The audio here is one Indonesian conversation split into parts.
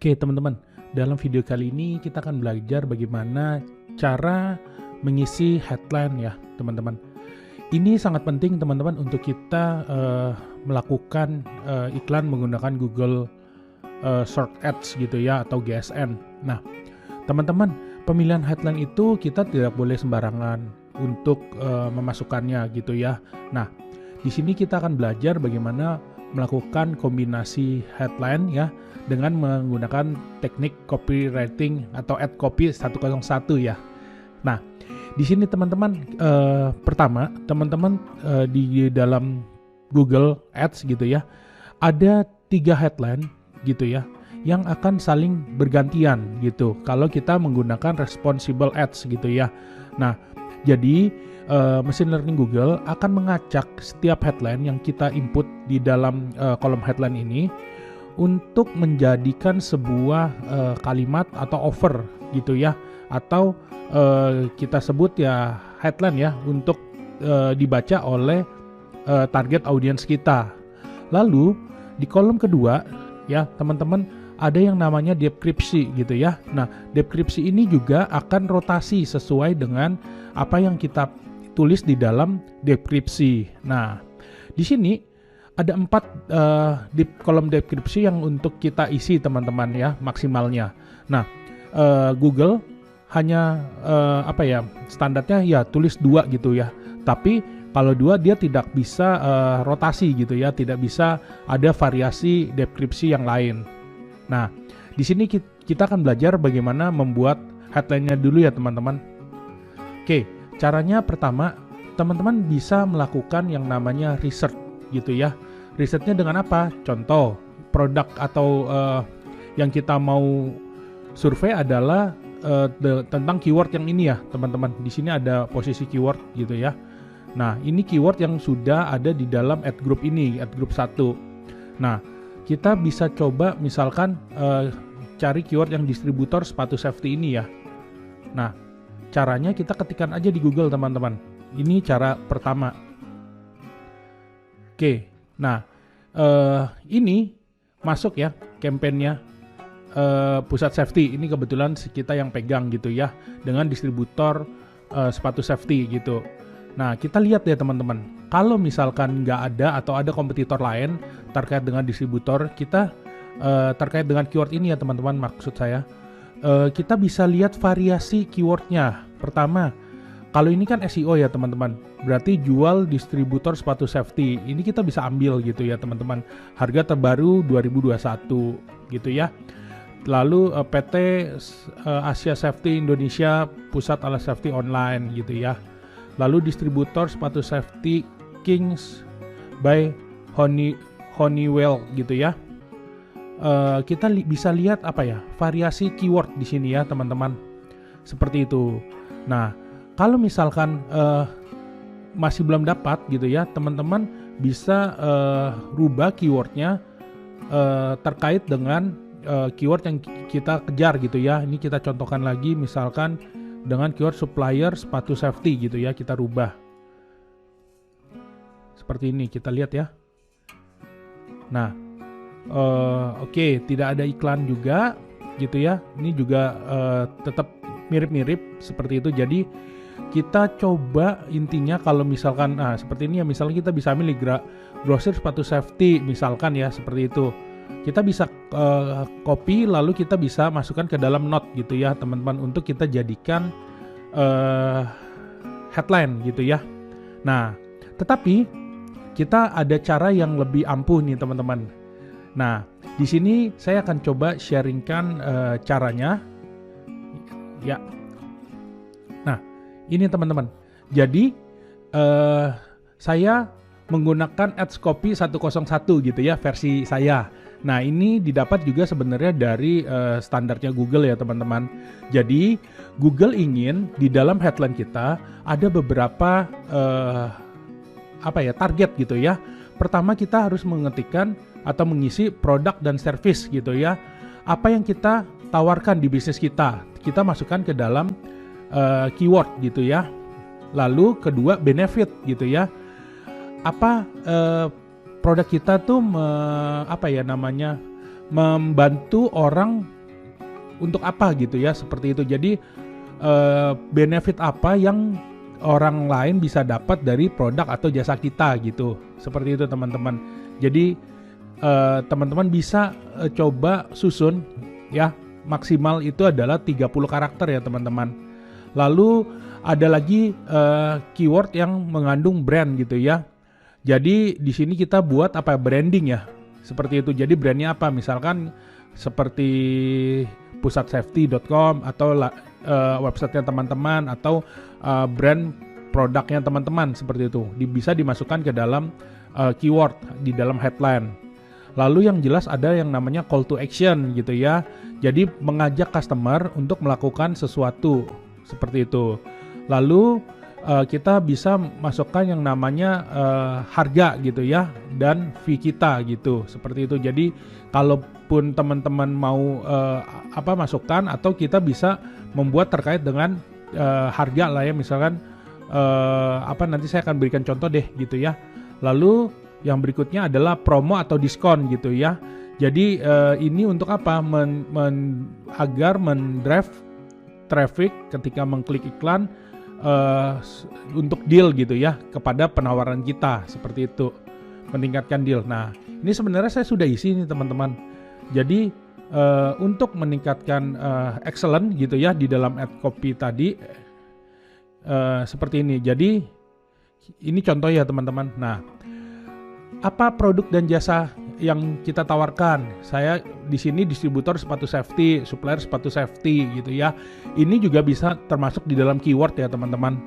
Oke teman-teman, dalam video kali ini kita akan belajar bagaimana cara mengisi headline ya teman-teman. Ini sangat penting teman-teman untuk kita melakukan iklan menggunakan Google Search Ads gitu ya, atau GSN. Nah teman-teman, pemilihan headline itu kita tidak boleh sembarangan untuk memasukkannya gitu ya. Nah di sini kita akan belajar bagaimana melakukan kombinasi headline ya dengan menggunakan teknik copywriting atau ad copy 101 ya. Nah, di sini teman-teman pertama teman-teman di dalam Google Ads gitu ya, ada 3 headline gitu ya yang akan saling bergantian gitu kalau kita menggunakan responsible ads gitu ya. Nah, jadi mesin learning Google akan mengacak setiap headline yang kita input di dalam kolom headline ini untuk menjadikan sebuah kalimat atau offer gitu ya, atau kita sebut ya headline ya untuk dibaca oleh target audiens kita. Lalu di kolom kedua ya teman-teman ada yang namanya deskripsi gitu ya. Nah deskripsi ini juga akan rotasi sesuai dengan apa yang kita tulis di dalam deskripsi. Nah di sini ada 4 di kolom deskripsi yang untuk kita isi teman-teman ya maksimalnya. Nah Google hanya standarnya ya tulis 2 gitu ya. Tapi kalau 2 dia tidak bisa rotasi gitu ya, tidak bisa ada variasi deskripsi yang lain. Nah di sini kita akan belajar bagaimana membuat headline-nya dulu ya teman-teman. Oke, caranya pertama teman-teman bisa melakukan yang namanya research gitu ya. Risetnya dengan apa? Contoh produk atau yang kita mau survei adalah tentang keyword yang ini ya teman-teman. Di sini ada posisi keyword gitu ya. Nah ini keyword yang sudah ada di dalam ad group ini, ad group 1. Nah kita bisa coba misalkan cari keyword yang distributor sepatu safety ini ya. Nah caranya kita ketikkan aja di Google teman-teman. Ini cara pertama. Oke, nah ini masuk ya kampanyenya pusat safety. Ini kebetulan kita yang pegang gitu ya dengan distributor sepatu safety gitu. Nah kita lihat ya teman-teman, kalau misalkan nggak ada atau ada kompetitor lain terkait dengan distributor kita terkait dengan keyword ini ya teman-teman, maksud saya kita bisa lihat variasi keywordnya. Pertama, kalau ini kan SEO ya teman-teman, berarti jual distributor sepatu safety. Ini kita bisa ambil gitu ya teman-teman. Harga terbaru 2021 gitu ya. Lalu PT Asia Safety Indonesia, pusat alat safety online gitu ya. Lalu distributor sepatu safety Kings by Honeywell gitu ya. Kita bisa lihat variasi keyword di sini ya teman-teman. Seperti itu. Nah, kalau misalkan masih belum dapat gitu ya, teman-teman bisa rubah keywordnya terkait dengan keyword yang kita kejar gitu ya. Ini kita contohkan lagi misalkan dengan keyword supplier sepatu safety gitu ya, kita rubah. Seperti ini, kita lihat ya. Nah, oke, tidak ada iklan juga gitu ya. Ini juga tetap mirip-mirip seperti itu. Jadi kita coba intinya kalau misalkan seperti ini ya, misalnya kita bisa ambil grosir sepatu safety misalkan ya, seperti itu. Kita bisa copy lalu kita bisa masukkan ke dalam note gitu ya teman-teman, untuk kita jadikan headline gitu ya. Nah tetapi kita ada cara yang lebih ampuh nih teman-teman. Nah di sini saya akan coba sharingkan caranya ya. Nah ini teman-teman, jadi saya menggunakan ads copy 101 gitu ya, versi saya. Nah ini didapat juga sebenarnya dari standarnya Google ya teman-teman. Jadi Google ingin di dalam headline kita ada beberapa target gitu ya. Pertama kita harus mengetikkan atau mengisi produk dan service gitu ya. Apa yang kita tawarkan di bisnis kita, kita masukkan ke dalam keyword gitu ya. Lalu kedua benefit gitu ya. Apa produk kita tuh membantu orang untuk apa gitu ya, seperti itu. Jadi benefit apa yang orang lain bisa dapat dari produk atau jasa kita gitu, seperti itu teman-teman. Jadi teman-teman bisa coba susun ya, maksimal itu adalah 30 karakter ya teman-teman. Lalu ada lagi keyword yang mengandung brand gitu ya. Jadi di sini kita buat apa, branding ya, seperti itu. Jadi brandnya apa, misalkan seperti pusatsafety.com atau websitenya teman-teman, atau brand produknya teman-teman, seperti itu. Bisa dimasukkan ke dalam keyword di dalam headline. Lalu yang jelas ada yang namanya call to action gitu ya. Jadi mengajak customer untuk melakukan sesuatu, seperti itu. Lalu kita bisa masukkan yang namanya harga gitu ya, dan fee kita gitu, seperti itu. Jadi kalaupun teman-teman mau masukkan, atau kita bisa membuat terkait dengan harga lah ya, misalkan nanti saya akan berikan contoh deh gitu ya. Lalu yang berikutnya adalah promo atau diskon gitu ya. Jadi ini untuk apa? Agar mendrive traffic ketika mengklik iklan untuk deal gitu ya, kepada penawaran kita, seperti itu, meningkatkan deal. Nah, ini sebenarnya saya sudah isi nih teman-teman. Jadi untuk meningkatkan excellent gitu ya di dalam ad copy tadi, seperti ini. Jadi ini contoh ya teman-teman. Nah, apa produk dan jasa yang kita tawarkan? Saya di sini distributor sepatu safety, supplier sepatu safety gitu ya. Ini juga bisa termasuk di dalam keyword ya teman-teman.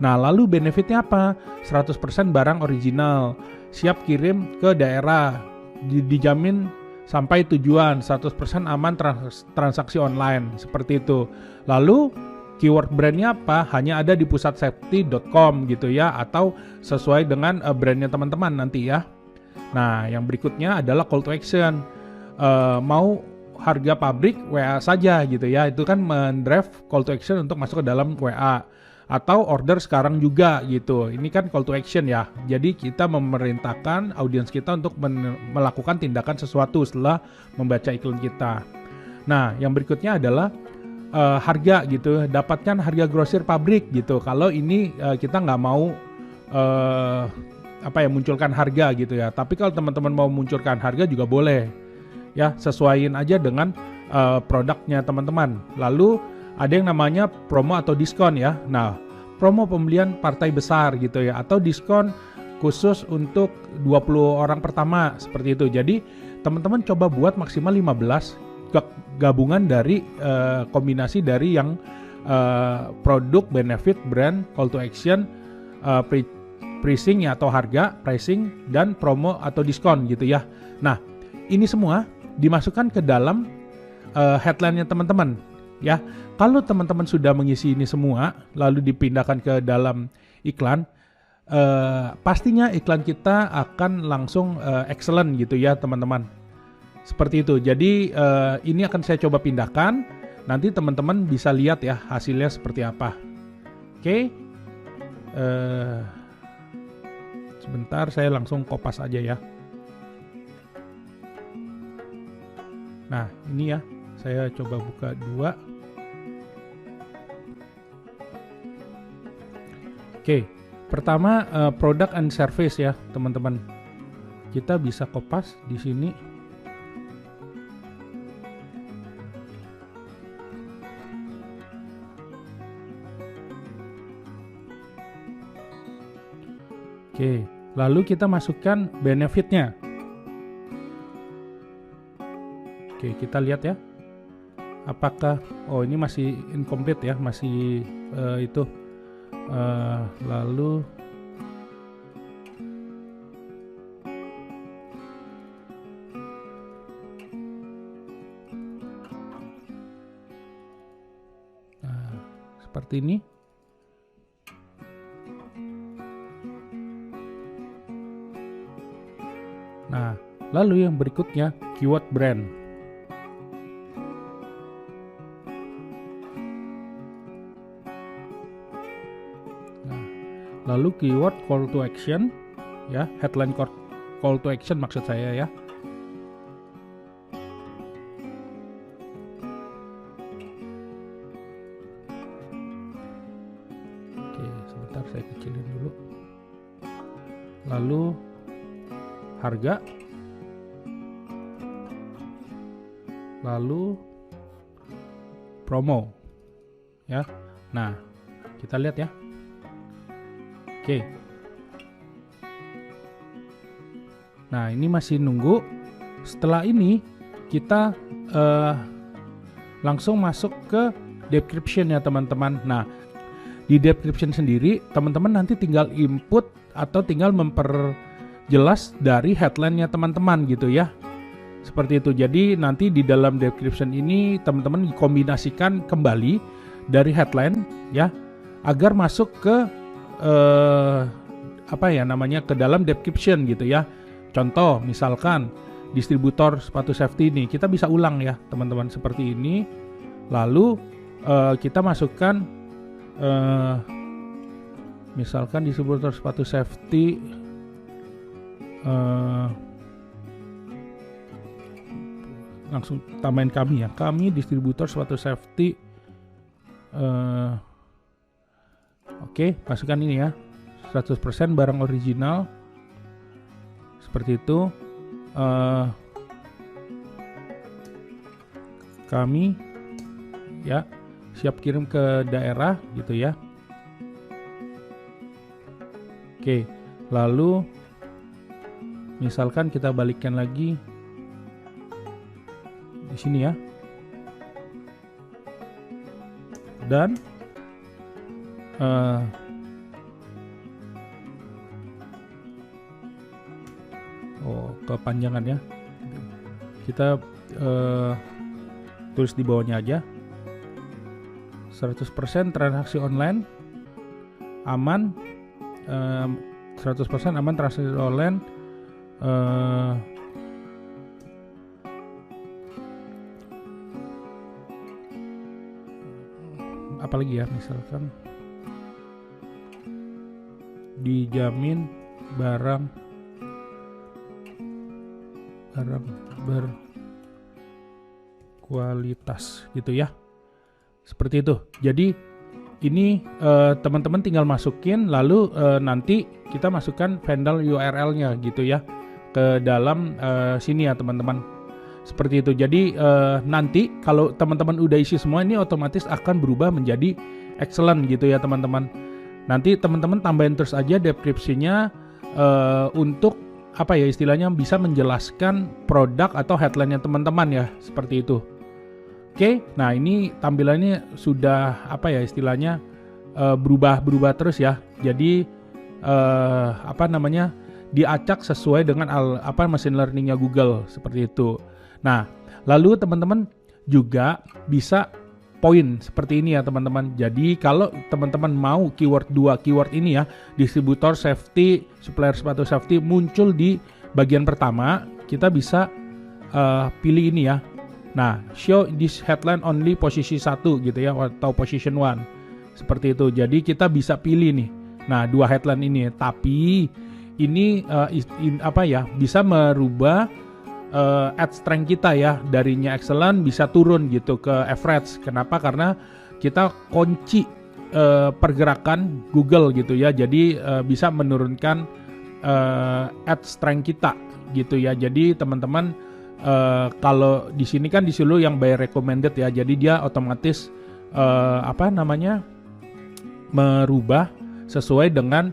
Nah, lalu benefitnya apa? 100% barang original, siap kirim ke daerah, dijamin sampai tujuan, 100% aman transaksi online, seperti itu. Lalu keyword brandnya apa? Hanya ada di pusatsafety.com gitu ya, atau sesuai dengan brandnya teman-teman nanti ya. Nah, yang berikutnya adalah call to action. Mau harga pabrik WA saja gitu ya. Itu kan mendrive call to action untuk masuk ke dalam WA. Atau order sekarang juga gitu. Ini kan call to action ya. Jadi kita memerintahkan audiens kita untuk melakukan tindakan sesuatu setelah membaca iklan kita. Nah, yang berikutnya adalah harga gitu. Dapatkan harga grosir pabrik gitu. Kalau ini kita nggak mau munculkan harga gitu ya. Tapi kalau teman-teman mau munculkan harga juga boleh ya, sesuaiin aja dengan produknya teman-teman. Lalu ada yang namanya promo atau diskon ya. Nah, promo pembelian partai besar gitu ya, atau diskon khusus untuk 20 orang pertama, seperti itu. Jadi teman-teman coba buat maksimal 15 gabungan dari kombinasi dari yang produk, benefit, brand, call to action, pricing ya, atau harga, pricing, dan promo atau diskon gitu ya. Nah, ini semua dimasukkan ke dalam headline-nya teman-teman ya. Kalau teman-teman sudah mengisi ini semua lalu dipindahkan ke dalam iklan, pastinya iklan kita akan langsung excellent gitu ya teman-teman. Seperti itu. Jadi ini akan saya coba pindahkan. Nanti teman-teman bisa lihat ya hasilnya seperti apa. Oke. Sebentar, saya langsung kopas aja ya. Nah, ini ya, saya coba buka 2. Oke, pertama product and service ya, teman-teman. Kita bisa kopas di sini. Oke, lalu kita masukkan benefitnya. Oke, kita lihat ya. Apakah, ini masih incomplete ya, masih itu. Lalu seperti ini. Nah, lalu yang berikutnya keyword brand. Nah, lalu keyword call to action ya, headline call to action maksud saya ya. Bentar, saya kecilin dulu. Lalu harga, lalu promo ya. Nah, kita lihat ya. Oke. Nah, ini masih nunggu. Setelah ini kita langsung masuk ke description ya teman-teman. Nah, di description sendiri teman-teman nanti tinggal input atau tinggal memperjelas dari headline-nya teman-teman gitu ya. Seperti itu. Jadi nanti di dalam description ini teman-teman dikombinasikan kembali dari headline ya, agar masuk ke ke dalam description gitu ya. Contoh misalkan distributor sepatu safety ini, kita bisa ulang ya teman-teman seperti ini. Lalu kita masukkan misalkan distributor sepatu safety langsung tambahin kami ya, kami distributor sepatu safety. Oke, masukkan ini ya, 100% barang original seperti itu. Kami ya siap kirim ke daerah gitu ya. Oke, lalu misalkan kita balikkan lagi di sini ya, dan kepanjangan ya, kita tulis di bawahnya aja, 100% transaksi online aman, 100% aman transaksi online, apalagi ya, misalkan dijamin barang berkualitas gitu ya, seperti itu. Jadi ini teman-teman tinggal masukin, lalu nanti kita masukkan vendor URL-nya gitu ya ke dalam sini ya teman-teman, seperti itu. Jadi nanti kalau teman-teman udah isi semua, ini otomatis akan berubah menjadi excellent gitu ya teman-teman. Nanti teman-teman tambahin terus aja deskripsinya untuk apa ya, istilahnya bisa menjelaskan produk atau headline-nya teman-teman ya, seperti itu. Oke, nah ini tampilannya sudah apa ya, istilahnya berubah terus ya. Jadi diacak sesuai dengan machine learning-nya Google, seperti itu. Nah, lalu teman-teman juga bisa poin seperti ini ya teman-teman. Jadi kalau teman-teman mau dua keyword ini ya, distributor safety, supplier sepatu safety muncul di bagian pertama, kita bisa pilih ini ya. Nah, show this headline only posisi 1 gitu ya, atau position 1 seperti itu. Jadi kita bisa pilih nih, nah dua headline ini. Tapi ini bisa merubah ad strength kita ya, darinya excellent bisa turun gitu ke average. Kenapa? Karena kita kunci pergerakan Google gitu ya. Jadi bisa menurunkan ad strength kita gitu ya. Jadi teman-teman kalau di sini kan disuruh yang by recommended ya. Jadi dia otomatis merubah sesuai dengan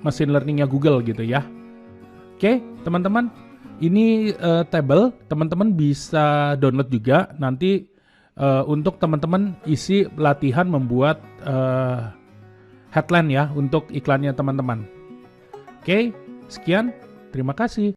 machine learning-nya Google gitu ya. Oke, teman-teman, ini table teman-teman bisa download juga nanti untuk teman-teman isi latihan membuat headline ya untuk iklannya teman-teman. Oke, sekian, terima kasih.